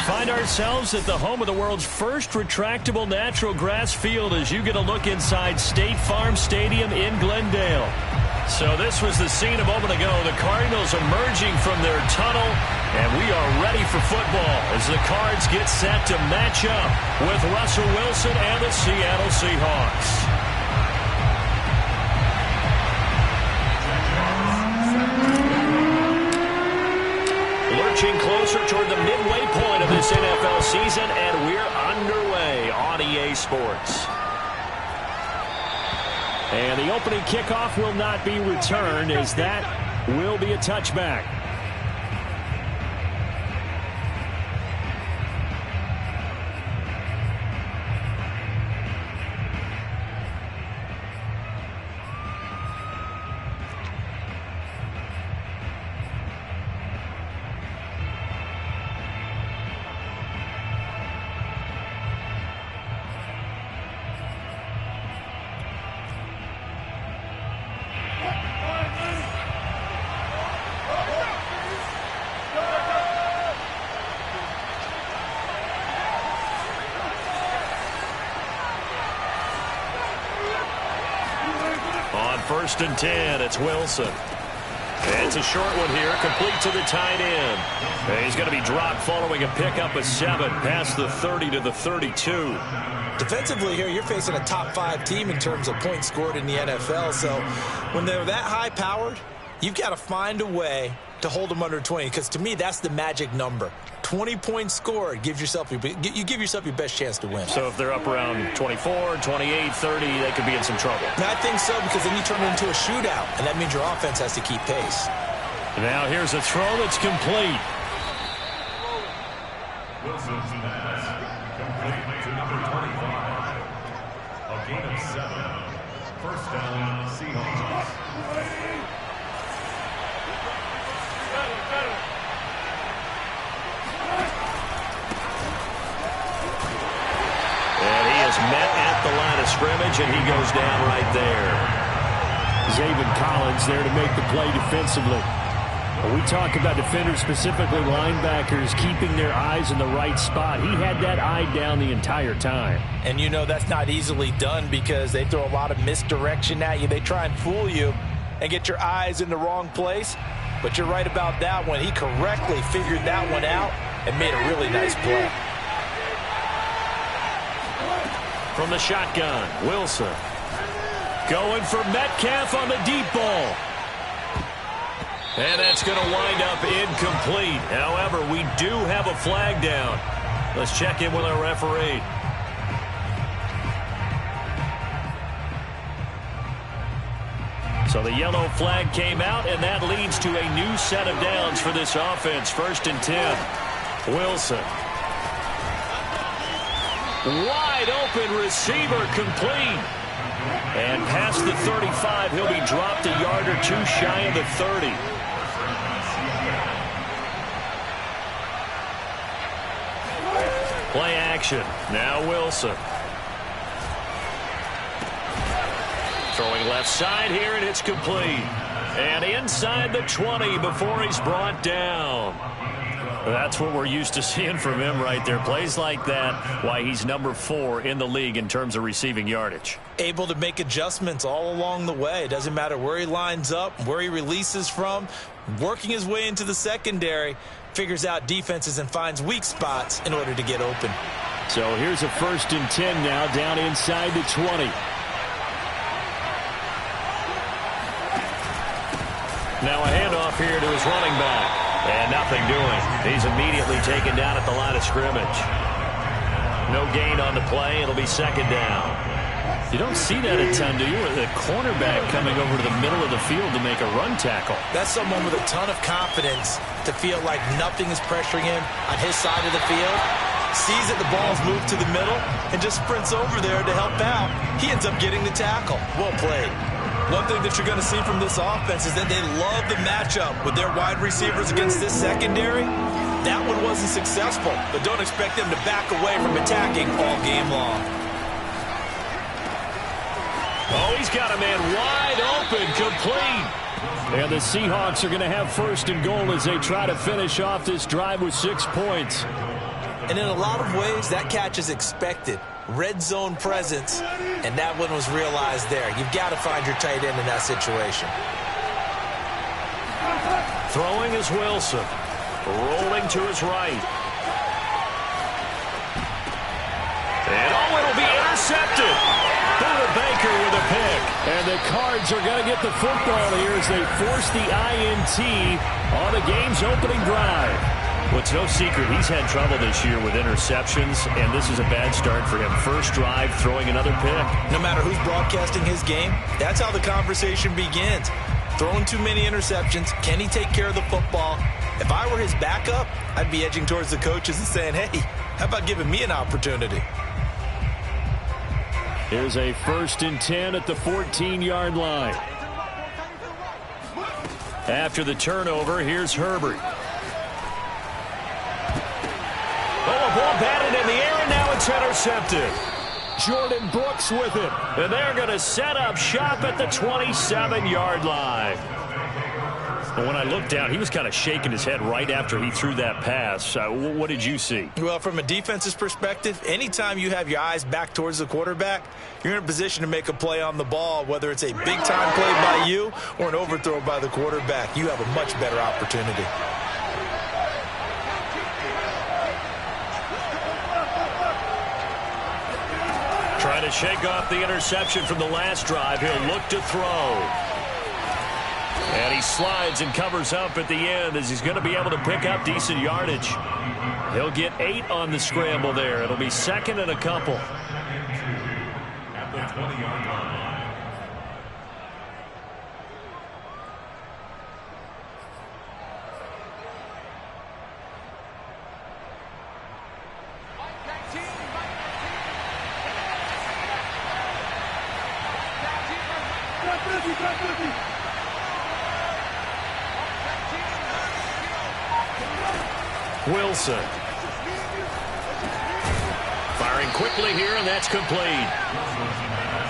find ourselves at the home of the world's first retractable natural grass field as you get a look inside State Farm Stadium in Glendale. So this was the scene a moment ago. The Cardinals emerging from their tunnel, and we are ready for football as the Cards get set to match up with Russell Wilson and the Seattle Seahawks. Lurching closer toward the midway point of this NFL season, and we're underway on EA Sports. And the opening kickoff will not be returned, as that will be a touchback. First and 10, it's Wilson. It's a short one here, complete to the tight end. And he's going to be dropped following a pickup of 7 past the 30 to the 32. Defensively here, you're facing a top 5 team in terms of points scored in the NFL. So when they're that high-powered, you've got to find a way to hold them under 20, because to me, that's the magic number. 20 points scored, you give yourself your best chance to win. So if they're up around 24, 28, 30, they could be in some trouble. And I think so, because then you turn it into a shootout, and that means your offense has to keep pace. Now here's a throw that's complete. Wilson's pass complete to number 25. A gain of 7. First down, Seahawks. And he is met at the line of scrimmage, and he goes down right there. Zaven Collins there to make the play defensively. When we talk about defenders, specifically linebackers, keeping their eyes in the right spot, he had that eye down the entire time. And you know that's not easily done, because they throw a lot of misdirection at you. They try and fool you and get your eyes in the wrong place. But you're right about that one. He correctly figured that one out and made a really nice play. From the shotgun, Wilson going for Metcalf on the deep ball. And that's going to wind up incomplete. However, we do have a flag down. Let's check in with our referee. So the yellow flag came out, and that leads to a new set of downs for this offense. First and 10. Wilson. Wide open receiver, complete. And past the 35, he'll be dropped a yard or two shy of the 30. Play action. Now Wilson. Throwing left side here, and it's complete. And inside the 20 before he's brought down. That's what we're used to seeing from him right there. Plays like that, why he's number 4 in the league in terms of receiving yardage. Able to make adjustments all along the way. It doesn't matter where he lines up, where he releases from. Working his way into the secondary, figures out defenses and finds weak spots in order to get open. So here's a first and 10 now, down inside the 20. Now a handoff here to his running back. And nothing doing. He's immediately taken down at the line of scrimmage. No gain on the play. It'll be second down. You don't see that a ton, do you? With a cornerback coming over to the middle of the field to make a run tackle. That's someone with a ton of confidence to feel like nothing is pressuring him on his side of the field. Sees that the ball's moved to the middle and just sprints over there to help out. He ends up getting the tackle. Well played. One thing that you're going to see from this offense is that they love the matchup with their wide receivers against this secondary. That one wasn't successful, but don't expect them to back away from attacking all game long. Oh, he's got a man wide open, complete. And the Seahawks are going to have first and goal as they try to finish off this drive with 6 points. And in a lot of ways, that catch is expected. Red zone presence, and that one was realized there. You've got to find your tight end in that situation. Throwing is Wilson. Rolling to his right. And it'll be intercepted. Buda Baker with a pick. And the Cards are going to get the football here as they force the INT on the game's opening drive. Well, it's no secret he's had trouble this year with interceptions, and this is a bad start for him. First drive, throwing another pick. No matter who's broadcasting his game, that's how the conversation begins. Throwing too many interceptions, can he take care of the football? If I were his backup, I'd be edging towards the coaches and saying, hey, how about giving me an opportunity? Here's a 1st and 10 at the 14-yard line. After the turnover, here's Herbert. Oh, a ball batted in the air, and now it's intercepted. Jordan Brooks with it. And they're going to set up shop at the 27-yard line. But when I looked down, he was kind of shaking his head right after he threw that pass. What did you see? Well, from a defense's perspective, anytime you have your eyes back towards the quarterback, you're in a position to make a play on the ball, whether it's a big-time play by you or an overthrow by the quarterback. You have a much better opportunity. Trying to shake off the interception from the last drive. He'll look to throw. And he slides and covers up at the end as he's going to be able to pick up decent yardage. He'll get 8 on the scramble there. It'll be 2nd and a couple. At the 20-yard line. Wilson. Firing quickly here, and that's complete.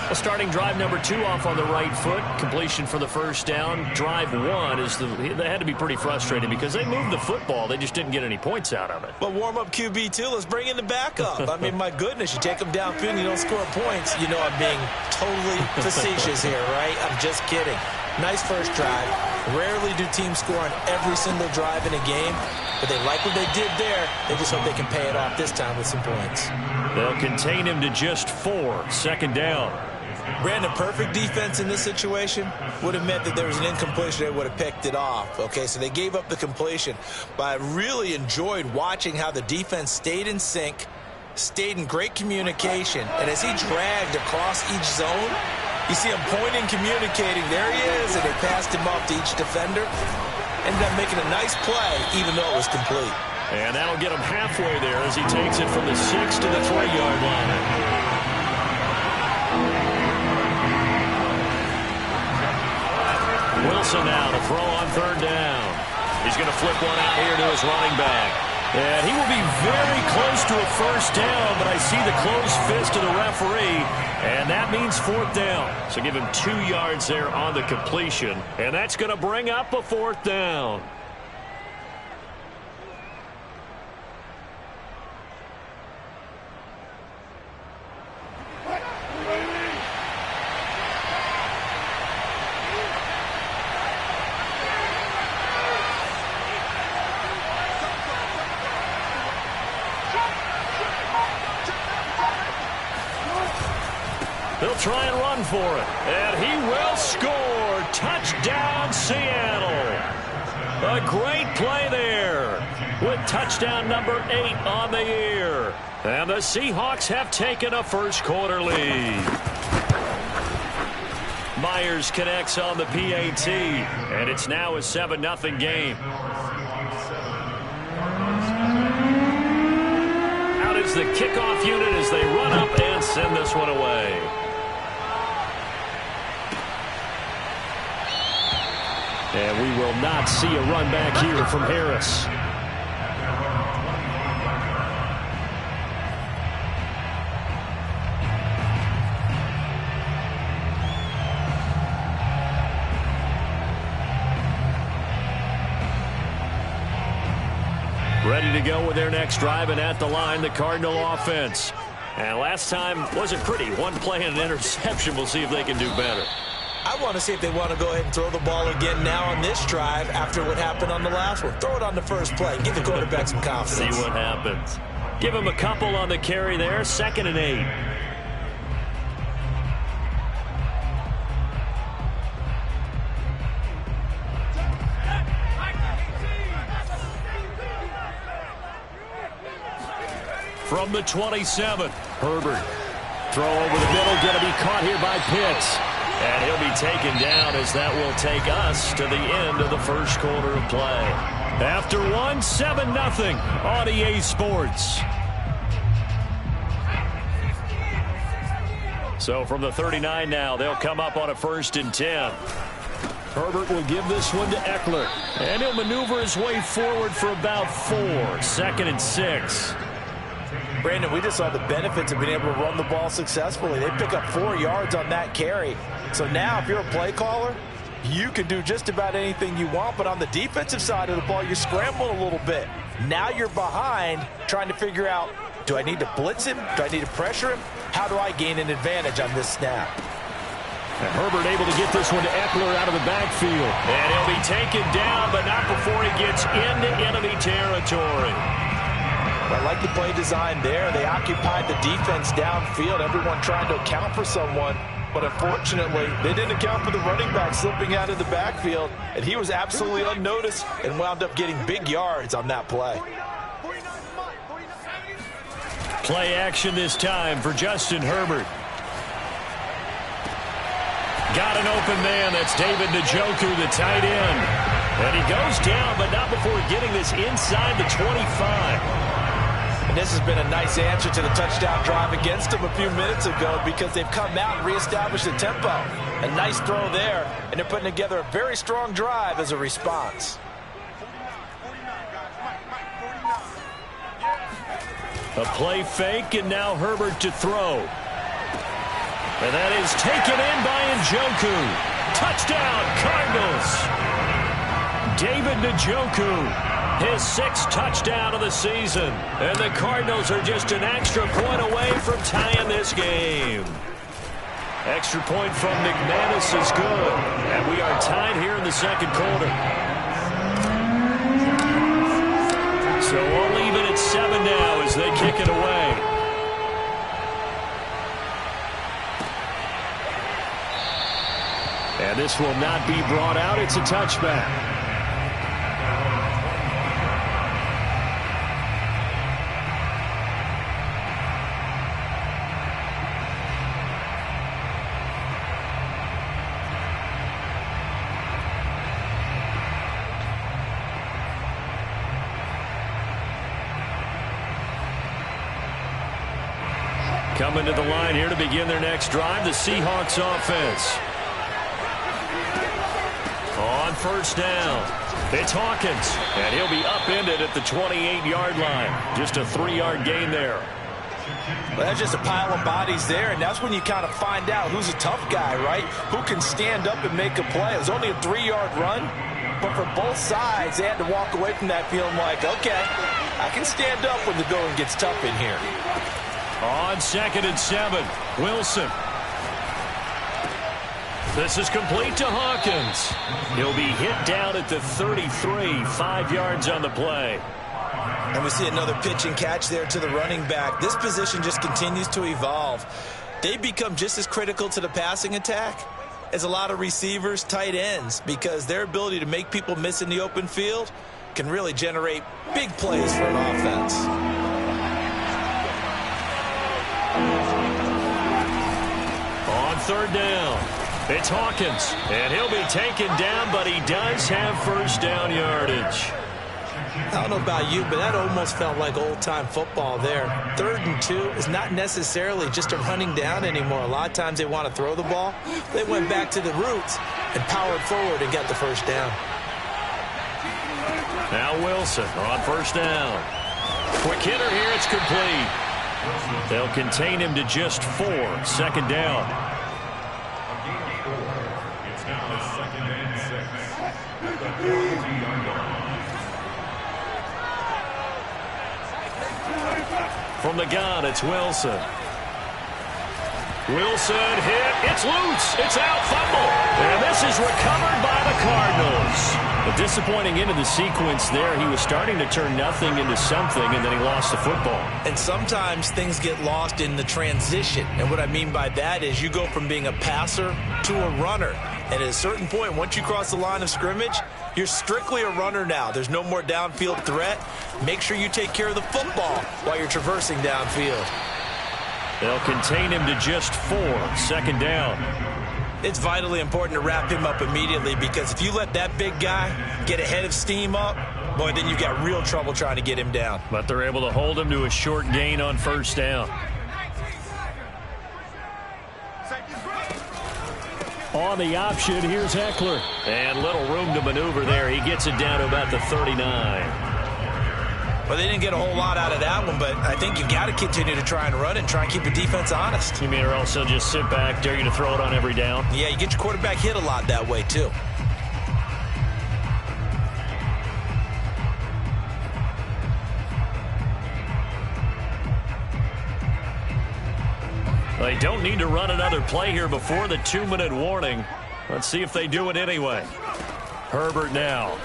Well, starting drive number 2 off on the right foot. Completion for the first down. Drive 1 is they had to be pretty frustrating because they moved the football. They just didn't get any points out of it. But warm-up QB2, let's bring in the backup. I mean, my goodness, you take them downfield and you don't score points. You know I'm being totally facetious here, right? I'm just kidding. Nice first drive. Rarely do teams score on every single drive in a game, but they like what they did there. They just hope they can pay it off this time with some points. They'll contain him to just 4. 2nd down. Brandon, perfect defense in this situation would have meant that there was an incompletion. They would have picked it off. Okay, so they gave up the completion. But I really enjoyed watching how the defense stayed in sync, stayed in great communication, and as he dragged across each zone, you see him pointing, communicating. There he is, and they passed him off to each defender. Ended up making a nice play, even though it was complete. And that'll get him halfway there as he takes it from the 6 to the 3-yard line. Wilson now to throw on 3rd down. He's going to flip one out here to his running back. And he will be very close to a first down, but I see the closed fist of the referee, and that means 4th down. So give him 2 yards there on the completion, and that's going to bring up a 4th down. They'll try and run for it. And he will score. Touchdown, Seattle. A great play there with touchdown number 8 on the year. And the Seahawks have taken a first-quarter lead. Myers connects on the PAT, and it's now a 7-0 game. Out is the kickoff unit as they run up and send this one away. And we will not see a run back here from Harris. Ready to go with their next drive, and at the line, the Cardinal offense. And last time wasn't pretty. One play and an interception. We'll see if they can do better. I want to see if they want to go ahead and throw the ball again now on this drive after what happened on the last one. Throw it on the first play. Give the quarterback some confidence. See what happens. Give him a couple on the carry there. 2nd and 8. From the 27, Herbert. Throw over the middle, going to be caught here by Pitts. And he'll be taken down as that will take us to the end of the first quarter of play. After 7-0 on EA Sports. So from the 39 now, they'll come up on a 1st and 10. Herbert will give this one to Eckler. And he'll maneuver his way forward for about 4. 2nd and 6. Brandon, we just saw the benefits of being able to run the ball successfully. They pick up 4 yards on that carry. So now if you're a play caller, you can do just about anything you want. But on the defensive side of the ball, you scramble a little bit. Now you're behind trying to figure out, do I need to blitz him? Do I need to pressure him? How do I gain an advantage on this snap? And Herbert able to get this one to Eckler out of the backfield. And he'll be taken down, but not before he gets into enemy territory. I like the play design there. They occupied the defense downfield, everyone trying to account for someone. But unfortunately, they didn't account for the running back slipping out of the backfield. And he was absolutely unnoticed and wound up getting big yards on that play. Play action this time for Justin Herbert. Got an open man. That's David Njoku, the tight end. And he goes down, but not before getting this inside the 25. And this has been a nice answer to the touchdown drive against them a few minutes ago because they've come out and reestablished the tempo. A nice throw there, and they're putting together a very strong drive as a response. A play fake, and now Herbert to throw. And that is taken in by Njoku. Touchdown, Cardinals. David Njoku. His 6th touchdown of the season. And the Cardinals are just an extra point away from tying this game. Extra point from McManus is good. And we are tied here in the 2nd quarter. So we'll leave it at 7 now as they kick it away. And this will not be brought out. It's a touchback. Coming to the line here to begin their next drive, the Seahawks offense. On 1st down, it's Hawkins, and he'll be upended at the 28-yard line. Just a 3-yard gain there. Well, that's just a pile of bodies there, and that's when you kind of find out who's a tough guy, right? Who can stand up and make a play. It was only a 3-yard run, but for both sides, they had to walk away from that feeling like, okay, I can stand up when the going gets tough in here. On 2nd and 7, Wilson. This is complete to Hawkins. He'll be hit down at the 33, 5 yards on the play. And we see another pitch and catch there to the running back. This position just continues to evolve. They become just as critical to the passing attack as a lot of receivers, tight ends, because their ability to make people miss in the open field can really generate big plays for an offense. On 3rd down, it's Hawkins, and he'll be taken down, but he does have 1st down yardage. I don't know about you, but that almost felt like old-time football there. 3rd and 2 is not necessarily just a running down anymore. A lot of times they want to throw the ball. They went back to the roots and powered forward and got the 1st down. Now Wilson on 1st down. Quick hitter here, it's complete. They'll contain him to just 4. 2nd down. It's now 2nd and 6. From the gun, it's Wilson. Wilson hit. It's loose. It's out. Fumble. And this is recovered by the Cardinals. A disappointing end of the sequence there. He was starting to turn nothing into something, and then he lost the football. And sometimes things get lost in the transition. And what I mean by that is you go from being a passer to a runner. And at a certain point, once you cross the line of scrimmage, you're strictly a runner now. There's no more downfield threat. Make sure you take care of the football while you're traversing downfield. They'll contain him to just 4. Second down. It's vitally important to wrap him up immediately, because if you let that big guy get ahead of steam up, boy, then you've got real trouble trying to get him down. But they're able to hold him to a short gain on first down. On the option, here's Eckler. And little room to maneuver there. He gets it down to about the 39. Well, they didn't get a whole lot out of that one, but I think you've got to continue to try and run and try and keep the defense honest. You mean or else they'll just sit back, dare you to throw it on every down? Yeah, you get your quarterback hit a lot that way, too. They don't need to run another play here before the 2-minute warning. Let's see if they do it anyway. Herbert now.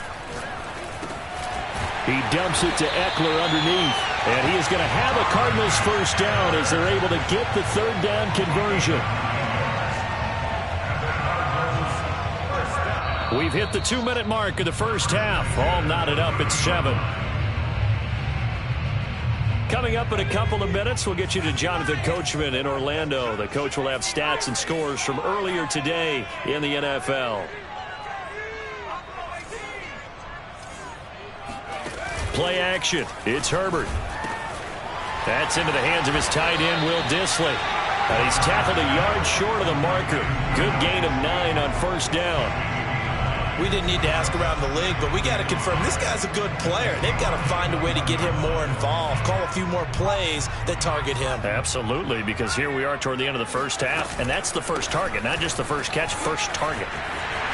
He dumps it to Eckler underneath. And he is going to have a Cardinals first down as they're able to get the third down conversion. We've hit the 2-minute mark of the first half. All knotted up at 7. Coming up in a couple of minutes, we'll get you to Jonathan Coachman in Orlando. The coach will have stats and scores from earlier today in the NFL. Play action. It's Herbert. That's into the hands of his tight end, Will Dissly. And he's tackled a yard short of the marker. Good gain of 9 on first down. We didn't need to ask around the league, but we got to confirm this guy's a good player. They've got to find a way to get him more involved, call a few more plays that target him. Absolutely, because here we are toward the end of the first half, and that's the first target, not just the first catch, first target.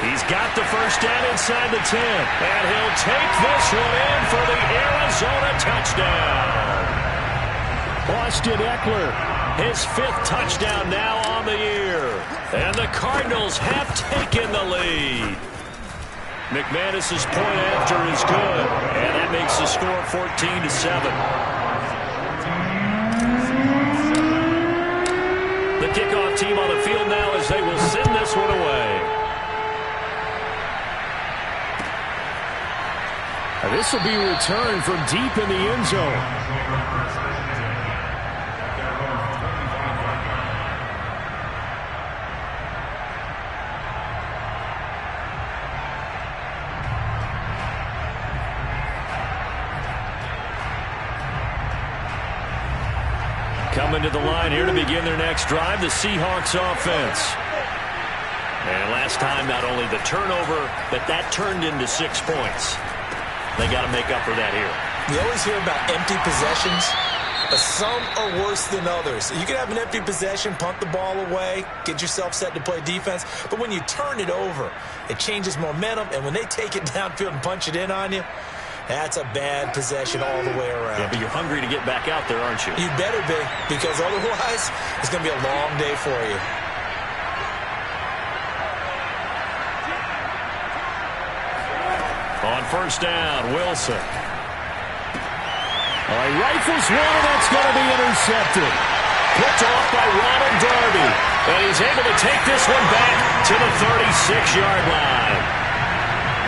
He's got the first down inside the 10, and he'll take this one in for the Arizona touchdown. Austin Eckler, his 5th touchdown now on the year, and the Cardinals have taken the lead. McManus's point after is good, and that makes the score 14-7. The kickoff team on the field now as they will send this one away. This will be returned from deep in the end zone. Coming to the line here to begin their next drive, the Seahawks offense. And last time, not only the turnover, but that turned into 6 points. They got to make up for that here. You always hear about empty possessions, but some are worse than others. You can have an empty possession, punt the ball away, get yourself set to play defense, but when you turn it over, it changes momentum, and when they take it downfield and punch it in on you, that's a bad possession all the way around. Yeah, but you're hungry to get back out there, aren't you? You better be, because otherwise it's going to be a long day for you. On first down, Wilson. He rifles one, and that's going to be intercepted. Picked off by Ronald Darby. And he's able to take this one back to the 36-yard line.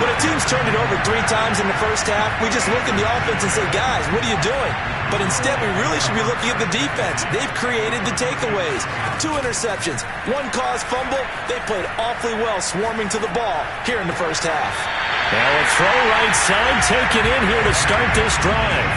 When a team's turned it over 3 times in the first half, we just look at the offense and say, guys, what are you doing? But instead, we really should be looking at the defense. They've created the takeaways. 2 interceptions, 1 caused fumble. They played awfully well swarming to the ball here in the first half. Now a throw right side taken in here to start this drive.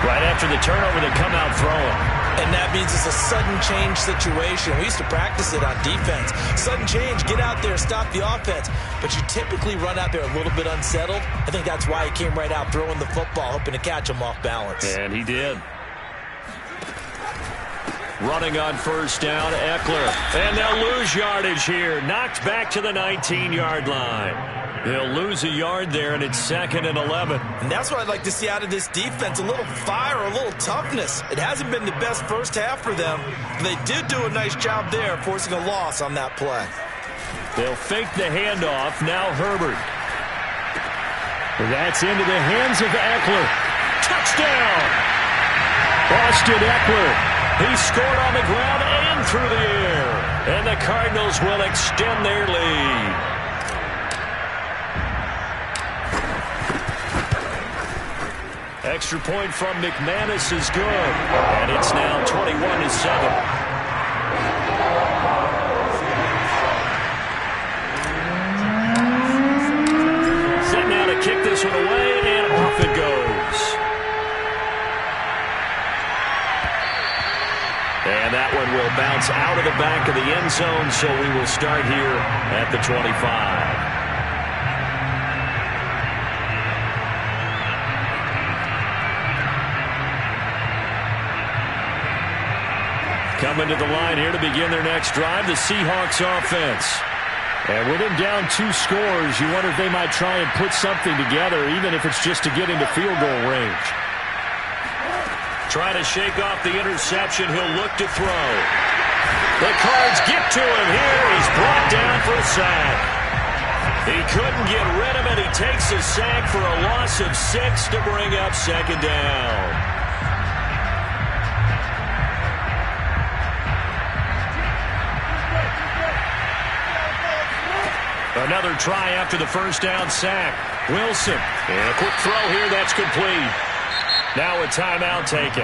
Right after the turnover, they come out throwing. And that means it's a sudden change situation. We used to practice it on defense. Sudden change, get out there, stop the offense. But you typically run out there a little bit unsettled. I think that's why he came right out throwing the football, hoping to catch him off balance. And he did. Running on first down, Eckler. And they'll lose yardage here. Knocked back to the 19-yard line. He'll lose a yard there, and it's 2nd and 11. And that's what I'd like to see out of this defense, a little fire, a little toughness. It hasn't been the best first half for them, but they did do a nice job there, forcing a loss on that play. They'll fake the handoff. Now Herbert. That's into the hands of Eckler. Touchdown! Austin Eckler. He scored on the ground and through the air. And the Cardinals will extend their lead. Extra point from McManus is good. And it's now 21-7. Set now to kick this one away, and off it goes. And that one will bounce out of the back of the end zone, so we will start here at the 25. Coming to the line here to begin their next drive, the Seahawks offense. And with them down 2 scores, you wonder if they might try and put something together, even if it's just to get into field goal range. Trying to shake off the interception. He'll look to throw. The Cards get to him here. He's brought down for a sack. He couldn't get rid of it. He takes a sack for a loss of 6 to bring up 2nd down. Another try after the first down sack. Wilson. And a quick throw here. That's complete. Now a timeout taken.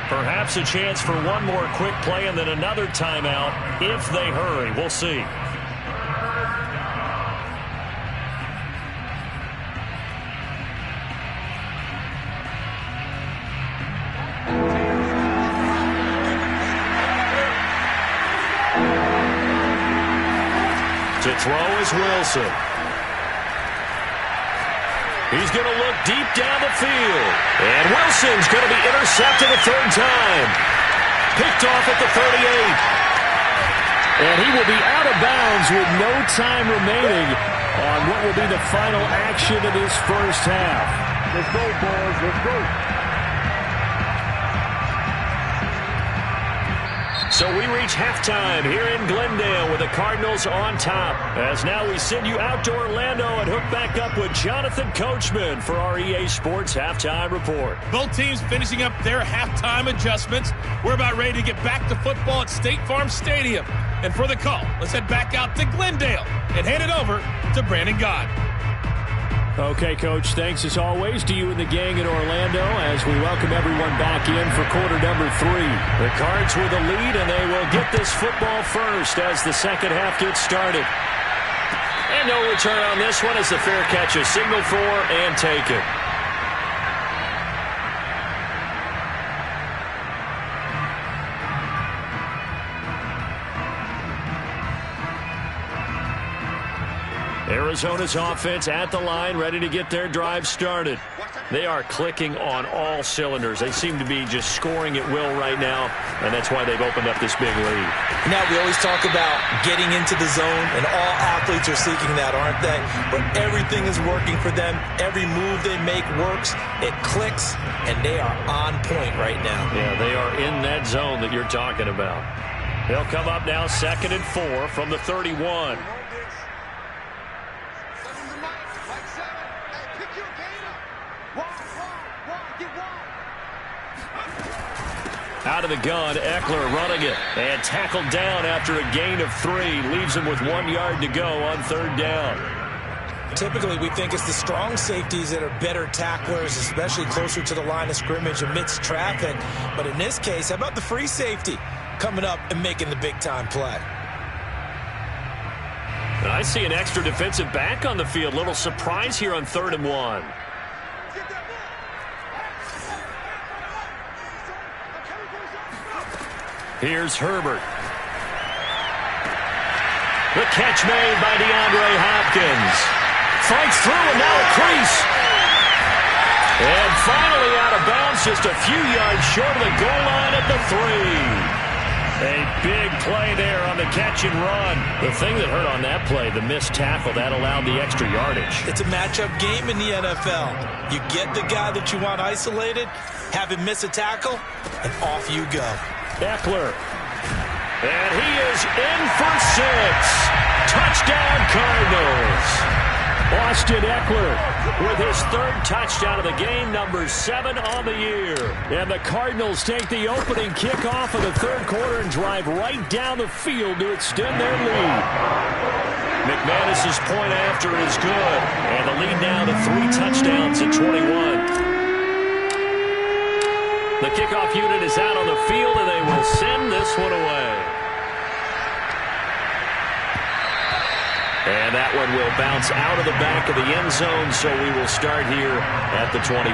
Perhaps a chance for one more quick play and then another timeout if they hurry. We'll see. To throw is Wilson. He's going to look deep down the field. And Wilson's going to be intercepted a 3rd time. Picked off at the 38. And he will be out of bounds with no time remaining on what will be the final action of this first half. Let's go, boys. Let's go. So we reach halftime here in Glendale with the Cardinals on top. As now we send you out to Orlando and hook back up with Jonathan Coachman for our EA Sports Halftime Report. Both teams finishing up their halftime adjustments. We're about ready to get back to football at State Farm Stadium. And for the call, let's head back out to Glendale and hand it over to Brandon God. Okay, Coach, thanks as always to you and the gang in Orlando as we welcome everyone back in for quarter number 3. The Cards with a lead, and they will get this football first as the second half gets started. And no return on this one as the fair catch is signaled for and taken. Arizona's offense at the line, ready to get their drive started. They are clicking on all cylinders. They seem to be just scoring at will right now, and that's why they've opened up this big lead. Now, we always talk about getting into the zone, and all athletes are seeking that, aren't they? But everything is working for them. Every move they make works. It clicks, and they are on point right now. Yeah, they are in that zone that you're talking about. They'll come up now 2nd and 4 from the 31. Out of the gun, Eckler running it and tackled down after a gain of 3. Leaves him with 1 yard to go on 3rd down. Typically, we think it's the strong safeties that are better tacklers, especially closer to the line of scrimmage amidst traffic. But in this case, how about the free safety coming up and making the big-time play? And I see an extra defensive back on the field. Little surprise here on 3rd and 1. Here's Herbert. The catch made by DeAndre Hopkins. Fights through and now a crease. And finally out of bounds just a few yards short of the goal line at the 3. A big play there on the catch and run. The thing that hurt on that play, the missed tackle, that allowed the extra yardage. It's a matchup game in the NFL. You get the guy that you want isolated, have him miss a tackle, and off you go. Eckler. And he is in for 6. Touchdown, Cardinals. Austin Eckler with his 3rd touchdown of the game, number 7 on the year. And the Cardinals take the opening kickoff of the 3rd quarter and drive right down the field to extend their lead. McManus's point after is good. And the lead now to 3 touchdowns at 21. The kickoff unit is out on the field, and they will send this one away. And that one will bounce out of the back of the end zone, so we will start here at the 25.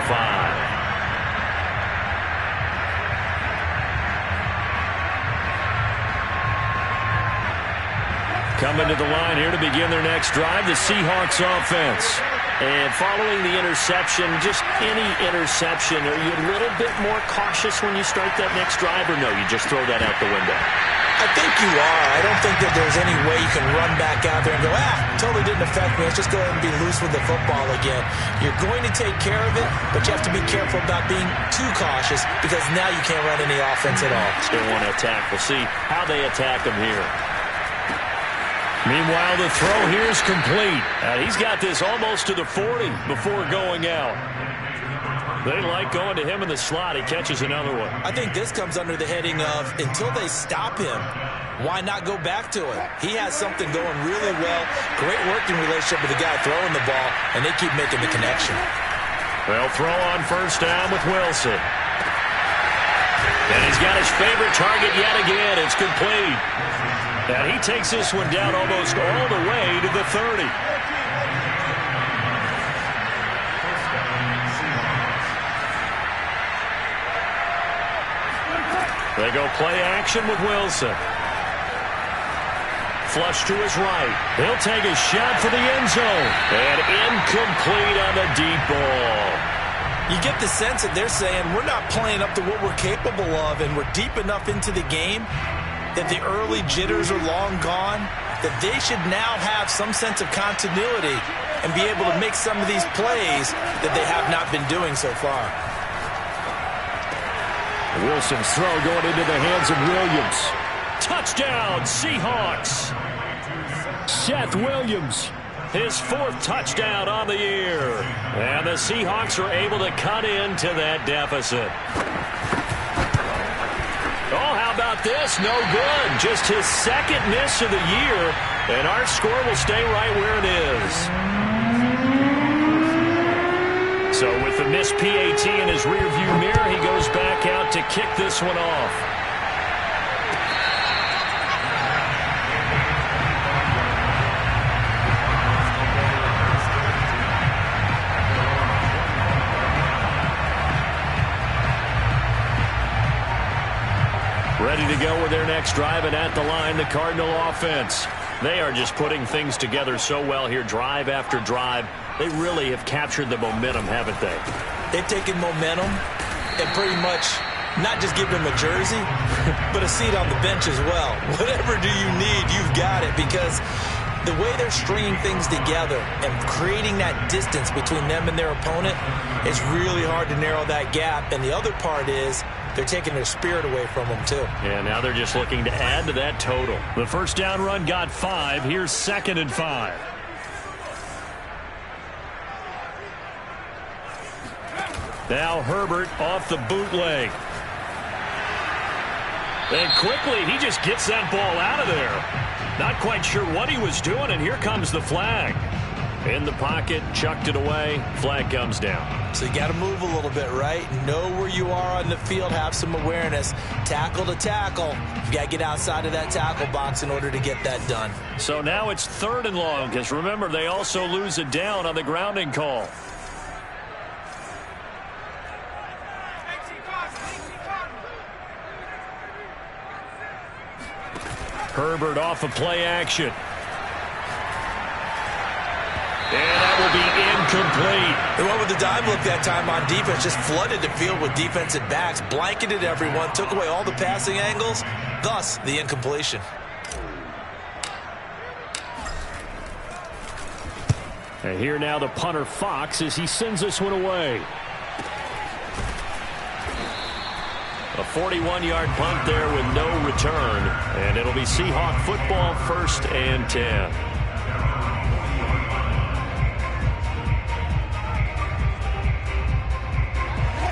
Coming to the line here to begin their next drive, the Seahawks offense. And following the interception, just any interception, are you a little bit more cautious when you start that next drive, or no, you just throw that out the window? I think you are. I don't think that there's any way you can run back out there and go, totally didn't affect me. Let's just go ahead and be loose with the football again. You're going to take care of it, but you have to be careful about being too cautious because now you can't run any offense at all. They want to attack. We'll see how they attack them here. Meanwhile, the throw here is complete. He's got this almost to the 40 before going out. They like going to him in the slot. He catches another one. I think this comes under the heading of until they stop him, why not go back to it? He has something going really well. Great working relationship with the guy throwing the ball, and they keep making the connection. They'll throw on first down with Wilson. And he's got his favorite target yet again. It's complete. And he takes this one down almost all the way to the 30. They go play action with Wilson. Flush to his right. He'll take a shot for the end zone. And incomplete on the deep ball. You get the sense that they're saying we're not playing up to what we're capable of, and we're deep enough into the game that the early jitters are long gone, that they should now have some sense of continuity and be able to make some of these plays that they have not been doing so far. Wilson's throw going into the hands of Williams. Touchdown, Seahawks. Seth Williams. His 4th touchdown on the year. And the Seahawks are able to cut into that deficit. Oh, how about this? No good. Just his 2nd miss of the year. And our score will stay right where it is. So with the missed PAT in his rearview mirror, he goes back out to kick this one off. Ready to go with their next drive, and at the line, the Cardinal offense. They are just putting things together so well here, drive after drive. They really have captured the momentum, haven't they? They've taken momentum and pretty much not just give them a jersey, but a seat on the bench as well. Whatever do you need, you've got it, because the way they're stringing things together and creating that distance between them and their opponent, it's really hard to narrow that gap. And the other part is they're taking their spirit away from them, too. Yeah, now they're just looking to add to that total. The first down run got 5. Here's 2nd and 5. Now Herbert off the bootleg. And quickly, he just gets that ball out of there. Not quite sure what he was doing, and here comes the flag. In the pocket, chucked it away, flag comes down. So you got to move a little bit, right? Know where you are on the field, have some awareness. Tackle to tackle. You got to get outside of that tackle box in order to get that done. So now it's 3rd and long, because remember, they also lose it down on the grounding call. Herbert off of play action. And that will be incomplete. They went with the dive look that time on defense, just flooded the field with defensive backs, blanketed everyone, took away all the passing angles, thus the incompletion. And here now the punter Fox as he sends this one away. A 41-yard punt there with no return. And it'll be Seahawk football, 1st and 10.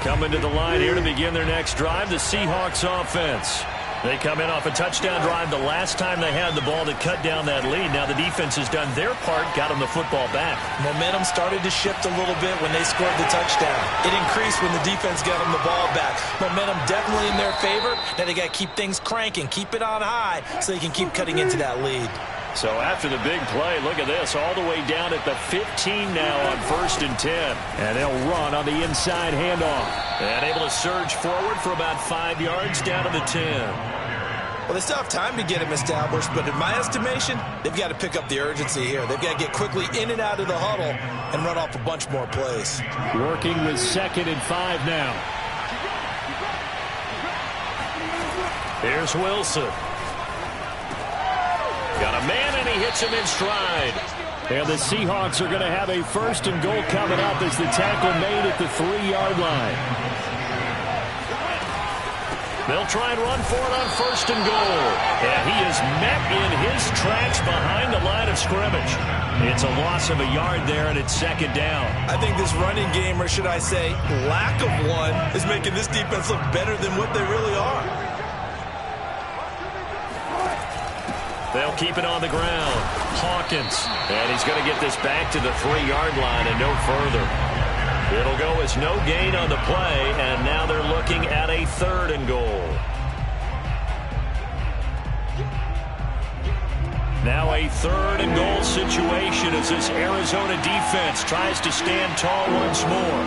Coming to the line here to begin their next drive, the Seahawks offense. They come in off a touchdown drive the last time they had the ball to cut down that lead. Now the defense has done their part, got them the football back. Momentum started to shift a little bit when they scored the touchdown. It increased when the defense got them the ball back. Momentum definitely in their favor. Now they got to keep things cranking, keep it on high so they can keep cutting into that lead. So after the big play, look at this, all the way down at the 15 now on 1st and 10. And they'll run on the inside handoff. And able to surge forward for about 5 yards down to the 10. Well, they still have time to get him established, but in my estimation, they've got to pick up the urgency here. They've got to get quickly in and out of the huddle and run off a bunch more plays. Working with 2nd and 5 now. Here's Wilson. Got a man, and he hits him in stride. And the Seahawks are going to have a 1st and goal coming up as the tackle made at the 3-yard line. They'll try and run for it on 1st and goal. And he is met in his tracks behind the line of scrimmage. It's a loss of a yard there, and it's 2nd down. I think this running game, or should I say lack of one, is making this defense look better than what they really are. They'll keep it on the ground. Hawkins. And he's going to get this back to the 3-yard line and no further. It'll go as no gain on the play, and now they're looking at a 3rd and goal. Now a 3rd and goal situation as this Arizona defense tries to stand tall once more.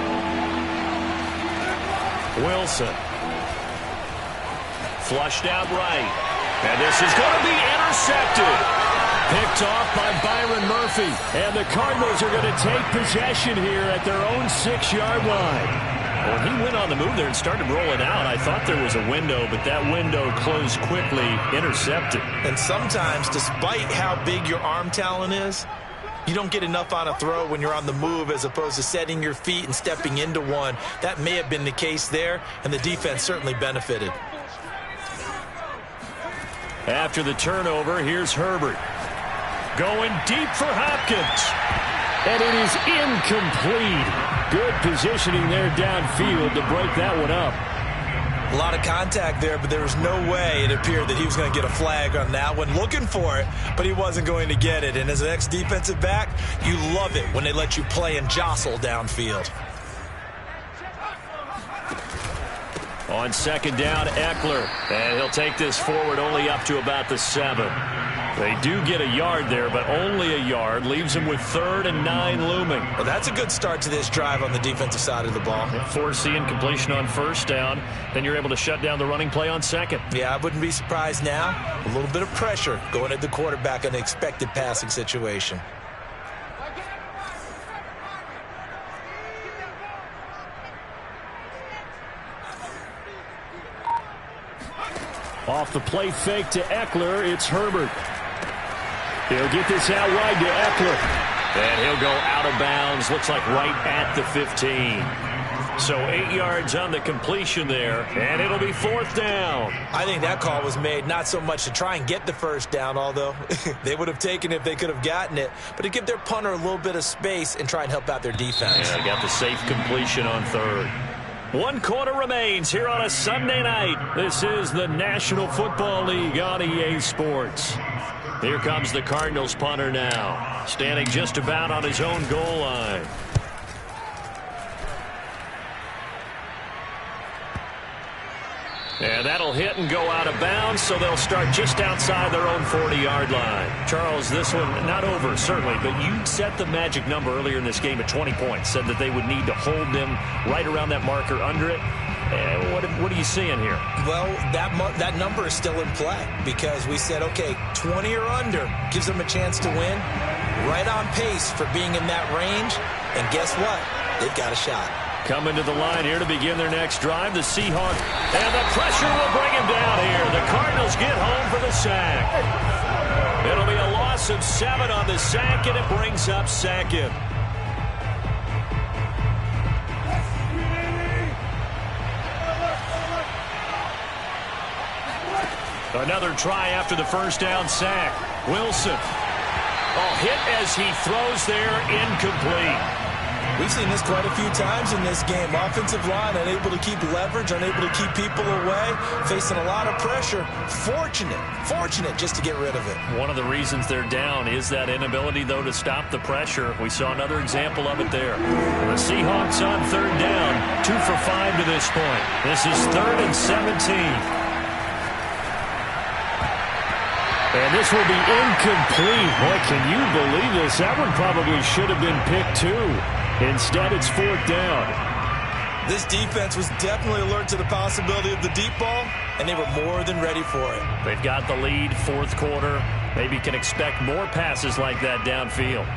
Wilson. Flushed out right. And this is going to be intercepted. Picked off by Byron Murphy. And the Cardinals are going to take possession here at their own 6-yard line. Well, he went on the move there and started rolling out. I thought there was a window, but that window closed quickly, intercepted. And sometimes, despite how big your arm talent is, you don't get enough on a throw when you're on the move as opposed to setting your feet and stepping into one. That may have been the case there, and the defense certainly benefited. After the turnover, here's Herbert. Going deep for Hopkins. And it is incomplete. Good positioning there downfield to break that one up. A lot of contact there, but there was no way it appeared that he was going to get a flag on that one. Looking for it, but he wasn't going to get it. And as an ex-defensive back, you love it when they let you play and jostle downfield. On 2nd down, Eckler. And he'll take this forward only up to about the 7. They do get a yard there, but only a yard. Leaves them with 3rd and 9 looming. Well, that's a good start to this drive on the defensive side of the ball. Force the incompletion on 1st down. Then you're able to shut down the running play on 2nd. Yeah, I wouldn't be surprised now. A little bit of pressure going at the quarterback in an expected passing situation. Off the play fake to Eckler, it's Herbert. He'll get this out wide to Eckler. And he'll go out of bounds, looks like right at the 15. So 8 yards on the completion there, and it'll be 4th down. I think that call was made not so much to try and get the 1st down, although they would have taken it if they could have gotten it, but to give their punter a little bit of space and try and help out their defense. Yeah, got the safe completion on 3rd. 1 quarter remains here on a Sunday night. This is the National Football League on EA Sports. Here comes the Cardinals punter now, standing just about on his own goal line. And that'll hit and go out of bounds, so they'll start just outside their own 40-yard line. Charles, this one not over, certainly, but you set the magic number earlier in this game at 20 points, said that they would need to hold them right around that marker under it. What are you seeing here? Well, that number is still in play because we said, okay, 20 or under gives them a chance to win. right on pace for being in that range. And guess what? They've got a shot. Coming to the line here to begin their next drive, the Seahawks. And the pressure will bring him down here. The Cardinals get home for the sack. It'll be a loss of 7 on the sack, and it brings up second. Another try after the first down sack. Wilson. Oh, hit as he throws there, incomplete. We've seen this quite a few times in this game. Offensive line unable to keep leverage, unable to keep people away, facing a lot of pressure. Fortunate just to get rid of it. One of the reasons they're down is that inability, though, to stop the pressure. We saw another example of it there. The Seahawks on third down, 2 for 5 to this point. This is 3rd and 17. And this will be incomplete. Boy, can you believe this? That one probably should have been picked too. Instead, it's 4th down. This defense was definitely alert to the possibility of the deep ball, and they were more than ready for it. They've got the lead, 4th quarter. Maybe can expect more passes like that downfield.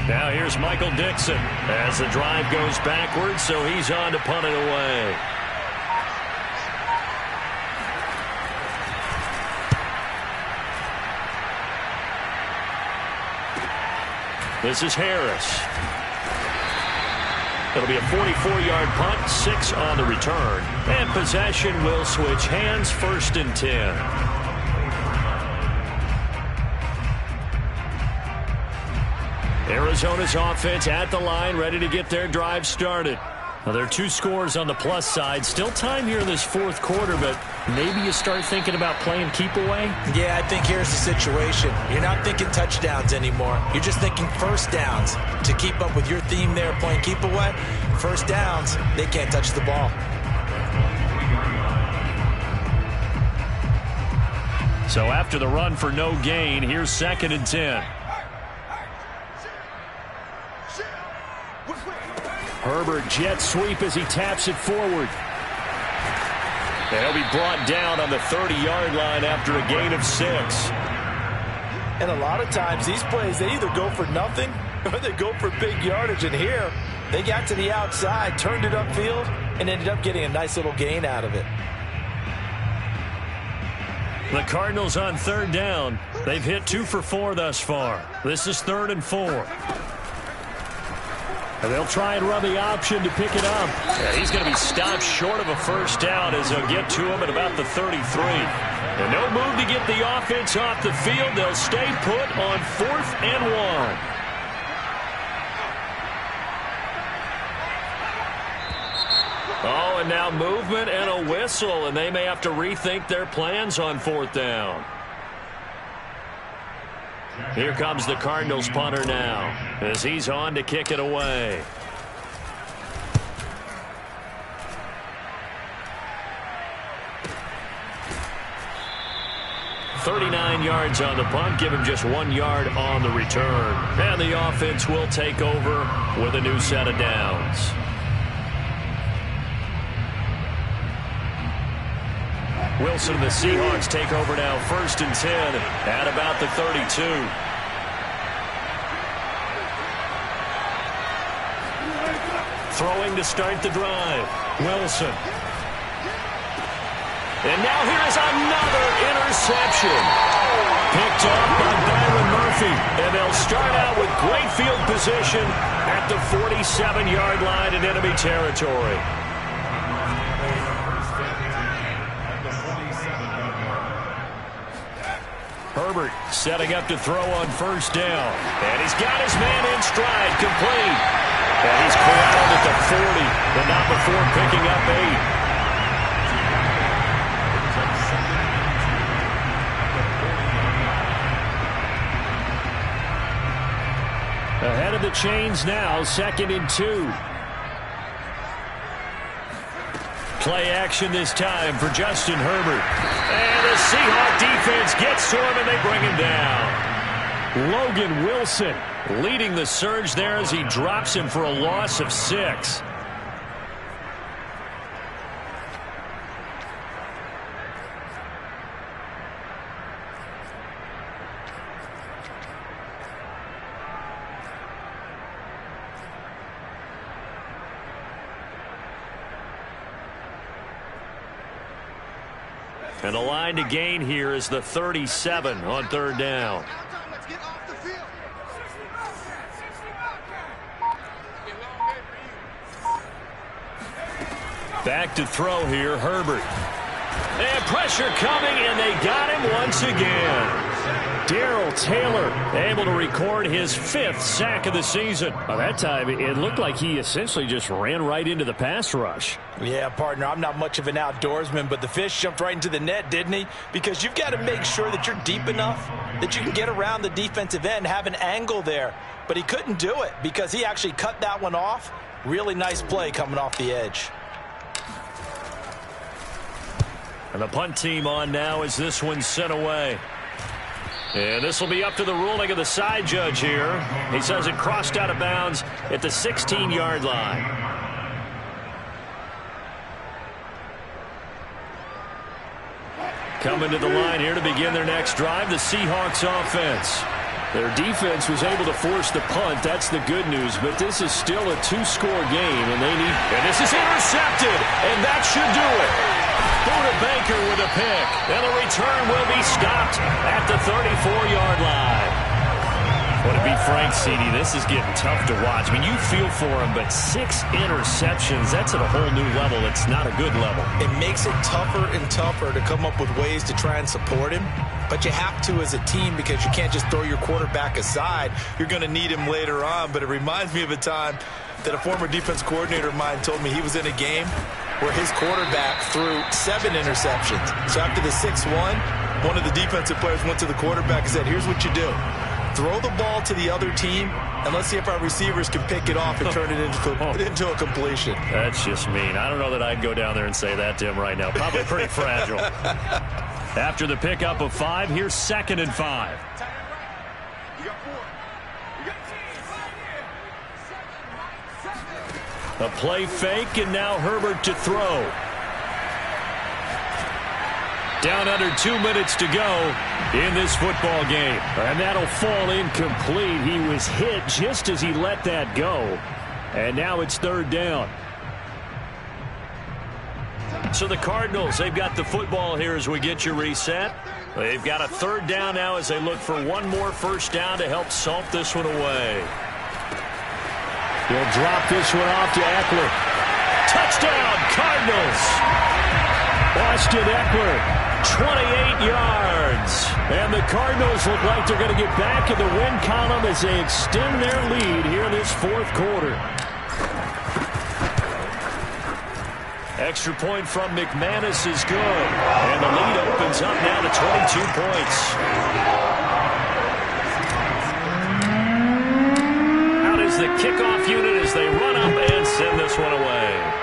Now here's Michael Dixon as the drive goes backwards, so he's on to punt it away. This is Harris. It'll be a 44-yard punt, 6 on the return. And possession will switch hands, 1st and 10. Arizona's offense at the line, ready to get their drive started. Now, there are 2 scores on the plus side. Still time here in this 4th quarter, but maybe you start thinking about playing keep away? Yeah, I think here's the situation. You're not thinking touchdowns anymore. You're just thinking first downs. To keep up with your theme there, playing keep away, first downs, they can't touch the ball. So after the run for no gain, here's 2nd and 10. Herbert jet sweep as he taps it forward. And he'll be brought down on the 30-yard line after a gain of 6. And a lot of times these plays, they either go for nothing or they go for big yardage. And here, they got to the outside, turned it upfield, and ended up getting a nice little gain out of it. The Cardinals on 3rd down. They've hit 2 for 4 thus far. This is 3rd and 4. And they'll try and run the option to pick it up. Yeah, he's going to be stopped short of a first down as they'll get to him at about the 33. And no move to get the offense off the field. They'll stay put on 4th and 1. Oh, and now movement and a whistle, and they may have to rethink their plans on 4th down. Here comes the Cardinals punter now as he's on to kick it away. "39 yards on the punt, give him just 1 yard on the return. And the offense will take over with a new set of downs. Wilson and the Seahawks take over now, 1st and 10 at about the 32. Throwing to start the drive, Wilson. And now here is another interception. Picked off by Byron Murphy. And they'll start out with great field position at the 47-yard line in enemy territory. Herbert setting up to throw on 1st down. And he's got his man in stride, complete. And he's corralled at the 40, but not before picking up 8. Ahead of the chains now, 2nd and 2. Play action this time for Justin Herbert. And the Seahawk defense gets to him, and they bring him down. Logan Wilson leading the surge there as he drops him for a loss of 6. And the line to gain here is the 37 on 3rd down. Back to throw here, Herbert. And pressure coming, and they got him once again. Darrell Taylor able to record his 5th sack of the season. By that time, it looked like he essentially just ran right into the pass rush. Yeah, partner, I'm not much of an outdoorsman, but the fish jumped right into the net, didn't he? Because you've got to make sure that you're deep enough that you can get around the defensive end, have an angle there. But he couldn't do it because he actually cut that one off. Really nice play coming off the edge. And the punt team on now as this one's sent away. And this will be up to the ruling of the side judge here. He says it crossed out of bounds at the 16-yard line. Coming to the line here to begin their next drive, the Seahawks offense. Their defense was able to force the punt. That's the good news. But this is still a 2-score game, and they need... And this is intercepted, and that should do it. Buda Baker with a pick, and the return will be stopped at the 34-yard line. Well, to be frank, CD, this is getting tough to watch. I mean, you feel for him, but 6 interceptions, that's at a whole new level. It's not a good level. It makes it tougher and tougher to come up with ways to try and support him. But you have to as a team because you can't just throw your quarterback aside. You're going to need him later on. But it reminds me of a time that a former defense coordinator of mine told me he was in a game where his quarterback threw 7 interceptions. So after the 6-1, one of the defensive players went to the quarterback and said, here's what you do. Throw the ball to the other team, and let's see if our receivers can pick it off and turn it into a completion. That's just mean. I don't know that I'd go down there and say that to him right now. Probably pretty fragile. After the pickup of 5, here's 2nd and 5. A play fake, and now Herbert to throw. Down under 2 minutes to go in this football game. And that'll fall incomplete. He was hit just as he let that go. And now it's 3rd down. So the Cardinals, they've got the football here as we get you reset. They've got a 3rd down now as they look for one more 1st down to help salt this one away. He'll drop this one off to Eckler. Touchdown, Cardinals! Austin Eckler, 28 yards. And the Cardinals look like they're going to get back in the win column as they extend their lead here in this 4th quarter. Extra point from McManus is good. And the lead opens up now to 22 points. Out is the kickoff unit as they run up and send this one away.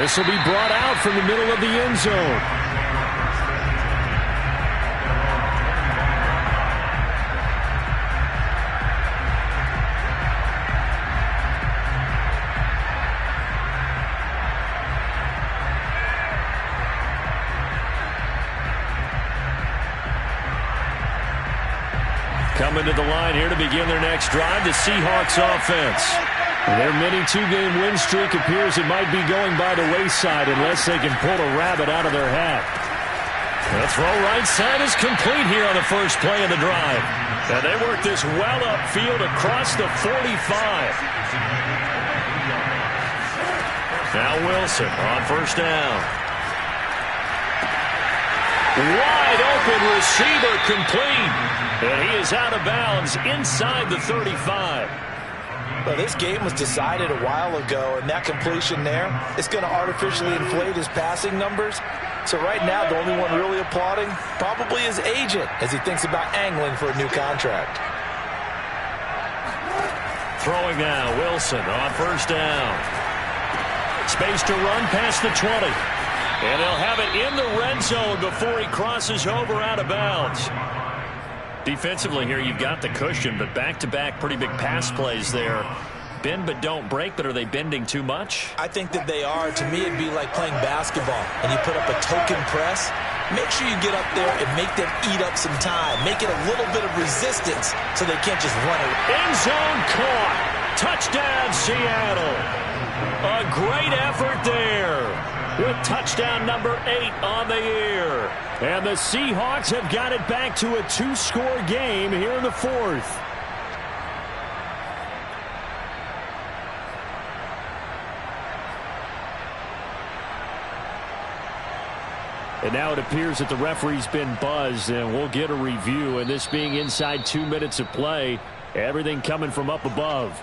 This will be brought out from the middle of the end zone. Coming to the line here to begin their next drive, the Seahawks offense. Their mini 2-game win streak appears it might be going by the wayside unless they can pull a rabbit out of their hat. The throw right side is complete here on the first play of the drive. And they work this well upfield across the 45. Now Wilson on 1st down. Wide open receiver complete. And he is out of bounds inside the 35. Well, this game was decided a while ago, and that completion there is going to artificially inflate his passing numbers. So right now, the only one really applauding probably his agent as he thinks about angling for a new contract. Throwing now, Wilson on 1st down. Space to run past the 20. And they'll have it in the red zone before he crosses over out of bounds. Defensively here, you've got the cushion, but back-to-back pretty big pass plays there. Bend but don't break, but are they bending too much? I think that they are. To me, it'd be like playing basketball, and you put up a token press. Make sure you get up there and make them eat up some time. Make it a little bit of resistance so they can't just run it. End zone caught. Touchdown, Seattle. A great effort there with touchdown number 8 on the year. And the Seahawks have got it back to a 2-score game here in the 4th. And now it appears that the referee's been buzzed, and we'll get a review. And this being inside 2 minutes of play, everything coming from up above.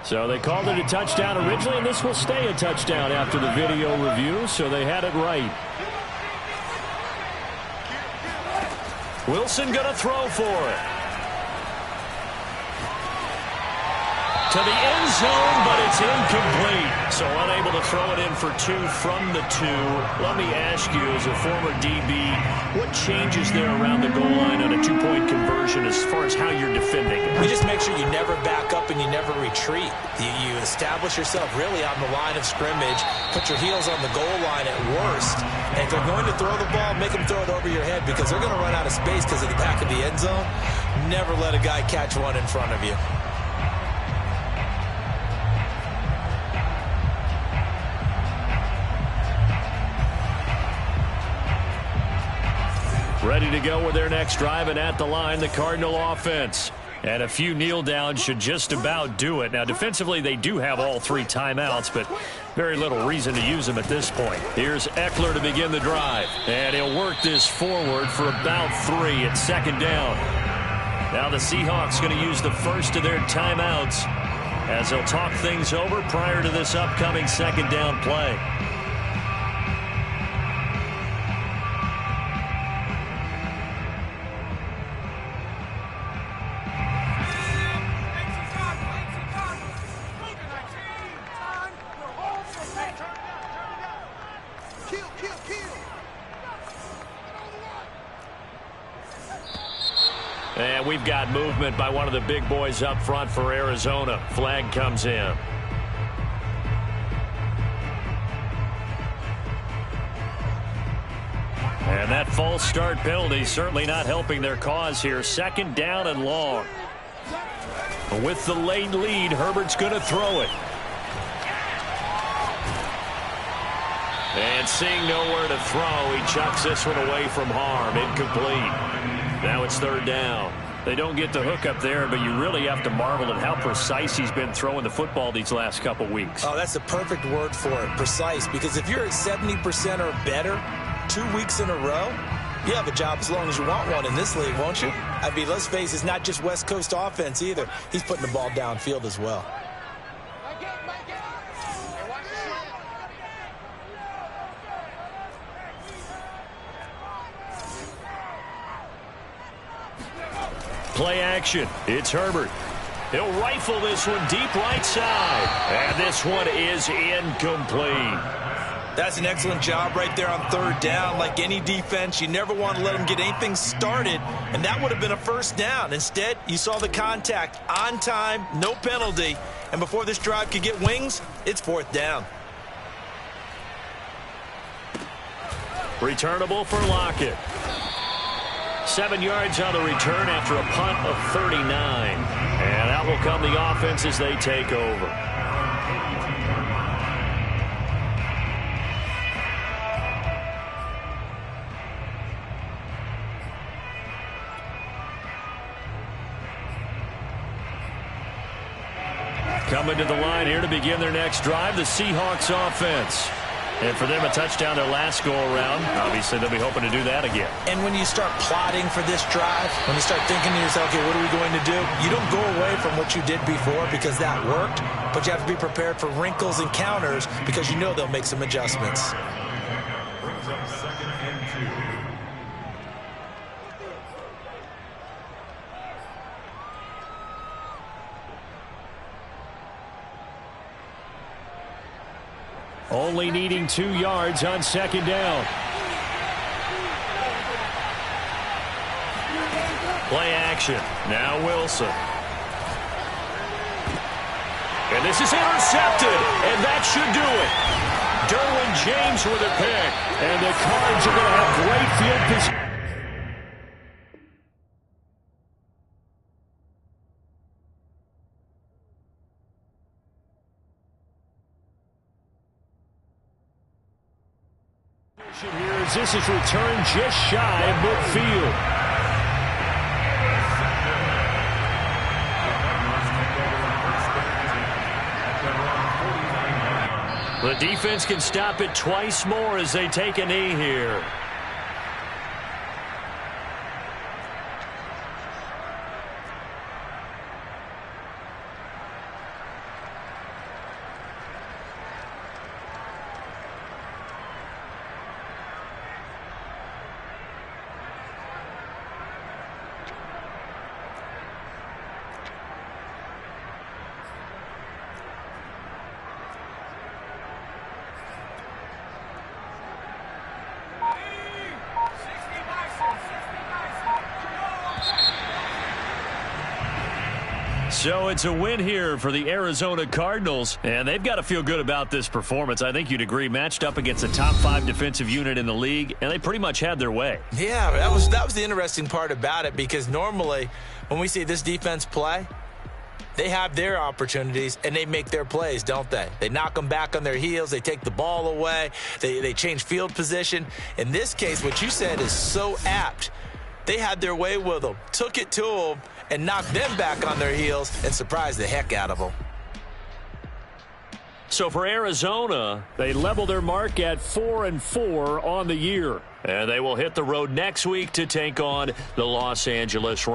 So they called it a touchdown originally, and this will stay a touchdown after the video review, so they had it right. Wilson going to throw for it. To the end zone, but it's incomplete. So unable to throw it in for 2 from the 2. Let me ask you, as a former DB, what changes there around the goal line on a 2-point conversion as far as how you're defending it? You just make sure you never back up and you never retreat. You establish yourself really on the line of scrimmage, put your heels on the goal line at worst. And if they're going to throw the ball, make them throw it over your head because they're going to run out of space because of the back of the end zone. Never let a guy catch one in front of you. Ready to go with their next drive, and at the line, the Cardinal offense. And a few kneel downs should just about do it. Now, defensively, they do have all 3 timeouts, but very little reason to use them at this point. Here's Eckler to begin the drive. And he'll work this forward for about 3 at 2nd down. Now the Seahawks going to use the first of their timeouts as they'll talk things over prior to this upcoming 2nd down play. And we've got movement by one of the big boys up front for Arizona. Flag comes in. And that false start penalty certainly not helping their cause here. 2nd down and long. With the late lead, Herbert's going to throw it. And seeing nowhere to throw, he chucks this one away from harm. Incomplete. Now it's 3rd down. They don't get the hook up there, but you really have to marvel at how precise he's been throwing the football these last couple weeks. Oh, that's the perfect word for it, precise. Because if you're at 70% or better 2 weeks in a row, you have a job as long as you want one in this league, won't you? I mean, let's face it, it's not just West Coast offense either. He's putting the ball downfield as well. Play action. It's Herbert. He'll rifle this one deep right side. And this one is incomplete. That's an excellent job right there on 3rd down. Like any defense, you never want to let them get anything started, and that would have been a 1st down. Instead, you saw the contact on time, no penalty, and before this drive could get wings, it's 4th down. Returnable for Lockett. 7 yards on the return after a punt of 39. And out will come the offense as they take over. Coming to the line here to begin their next drive, the Seahawks offense. And for them, a touchdown their last go-around. Obviously, they'll be hoping to do that again. And when you start plotting for this drive, when you start thinking to yourself, okay, what are we going to do? You don't go away from what you did before because that worked, but you have to be prepared for wrinkles and counters because you know they'll make some adjustments. Brings up 2nd and 2. Only needing 2 yards on second down. Play action. Now Wilson. And this is intercepted, and that should do it. Derwin James with a pick. And the Cards are going to have great field position. Here as this is returned just shy of midfield. The defense can stop it twice more as they take a knee here. So it's a win here for the Arizona Cardinals, and they've got to feel good about this performance. I think you'd agree, matched up against a top 5 defensive unit in the league, and they pretty much had their way. Yeah, that was the interesting part about it, because normally when we see this defense play, they have their opportunities and they make their plays, don't they? They knock them back on their heels. They take the ball away. They change field position. In this case, what you said is so apt. They had their way with them, took it to them, and knocked them back on their heels and surprised the heck out of them. So for Arizona, they level their mark at 4-4 on the year. And they will hit the road next week to take on the Los Angeles Rams.